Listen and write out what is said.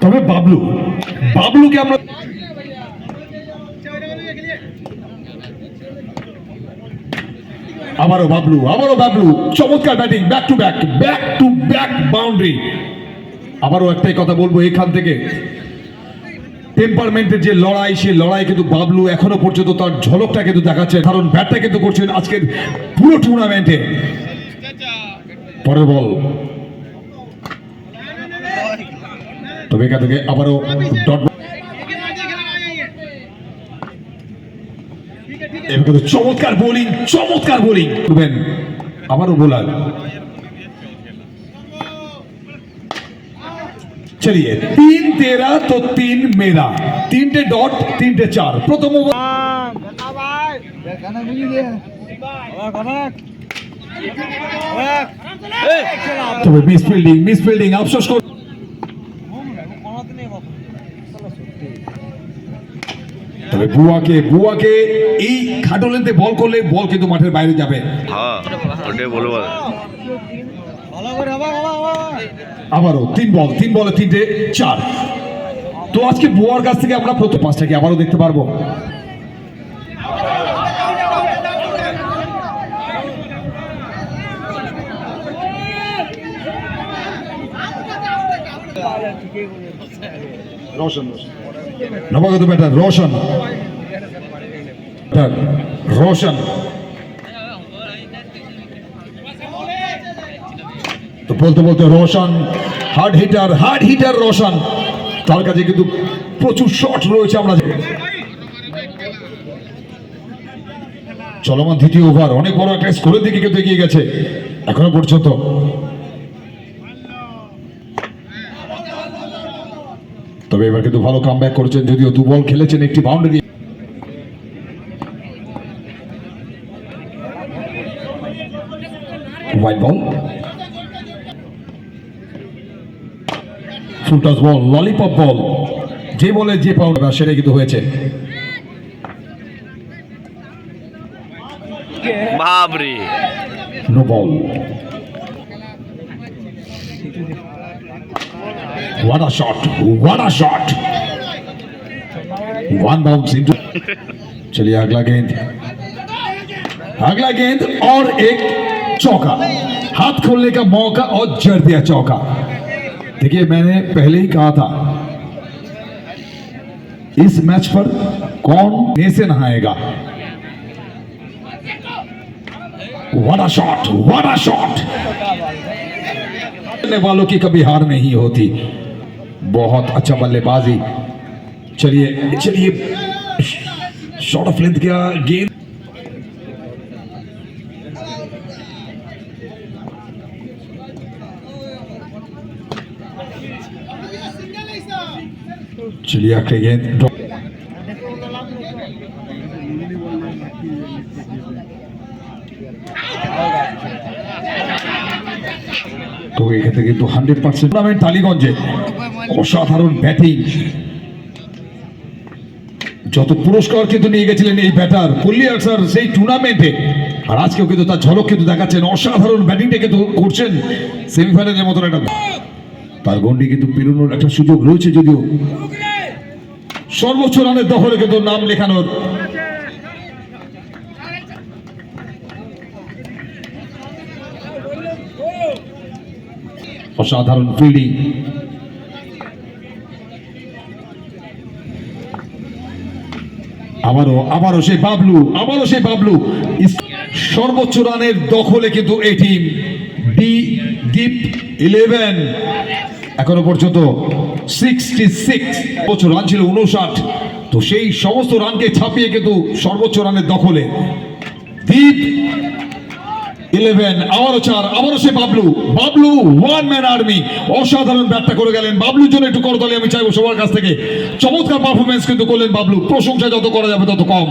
তবে বাবলুকে আমরা আবারও বাবলু চমৎকার batting, back to back boundary. আবারও একটাই কথা বলবো, এখান থেকে টেম্পারমেন্টের যে লড়াই, সেই লড়াই কিন্তু বাবলু এখনো পর্যন্ত তার ঝলকটা কিন্তু দেখাচ্ছে, কারণ ব্যাটটা কিন্তু করছেন আজকের পুরো টুর্নামেন্টে। পরের বল, তবে এখান থেকে আবারও ডট, চমৎকার বোলিং করবেন আবারও বোলার। चलिए 3-13 तो 3 मेरा, 3টে ডট 3টে 4। প্রথম ওভার তবে মিস ফিল্ডিং আফসোস কর। তবে বুয়াকে এই খাটো লেন্থে বল করলে বল কিন্তু মাঠের বাইরে যাবে। হ্যাঁ ওটাই বলবো। আবারও 3 বলে 3টে 4। তো আজকে বুয়ার কাছ থেকে আমরা প্রথম 5টা কি আবারও দেখতে পারবো। নবাগত ব্যাটার রোশন তো বলতে রোশন হার্ড হিটার রোশন, তার কাছে কিন্তু প্রচুর শট রয়েছে। আমরা চলমান দ্বিতীয় ওভার, অনেক বড় একটা স্কোরের দিকে কিন্তু এগিয়ে গেছে এখনো পর্যন্ত। তবে এবার কিন্তু ভালো কামব্যাক করেছেন, যদিও 2 বল খেলেছেন, একটি boundary. White ball, full toss ball, lollipop ball, যে বলে যে পাউন্ডার সেটাই কিন্তু হয়েছে। বাবরে no ball. What a shot! One bounce into। चलिए अगला गेंद और एक चौका, हाथ खोलने का मौका और जड़ दिया चौका। देखिए मैंने पहले ही कहा था इस मैच पर कौन से नहाएगा। What a shot! खेलने वालों की कभी हार नहीं होती। बहुत अच्छा बल्लेबाजी। चलिए शॉर्ट ऑफ लेंथ का गेंद, चलिए आखिरी गेंद। তো এক্ষেত্রে কিন্তু 100% টুর্নামেন্ট টালিগঞ্জে অসাধারণ ব্যাটিং, যত পুরস্কার কিন্তু নিয়ে গেছিলেন এই ব্যাটার পল্লী আর্টসার সেই টুর্নামেন্টে, আর আজকেও কিন্তু তার ঝলক কিন্তু দেখাচ্ছেন। অসাধারণ ব্যাটিংটা কিন্তু করছেন সেমিফাইনালের মতন একটা, তার গন্ডি কিন্তু পেরোনোর একটা সুযোগ রয়েছে, যদিও সর্বোচ্চ রানের দখলে কিন্তু নাম লেখানোর। অসাধারণ ফিল্ডিং, আবারও সেই বাবলু সর্বোচ্চ রানের দখলে কিন্তু এই টিম ডিপ 11 এখনো পর্যন্ত 66 বছর রান ছিল 59, তো সেই সমস্ত রানকে ছাপিয়ে কিন্তু সর্বোচ্চ রানের দখলে ডিপ 11। আবারও 4, আবারও সে বাবলু 1 ম্যান আর্মি। অসাধারণ ব্যাটটা করে গেলেন বাবলুর জন্য একটু করতালি আমি চাইবো সবার কাছ থেকে। চমৎকার পারফরমেন্স কিন্তু করলেন বাবলু, প্রশংসা যত করা যাবে তত কম।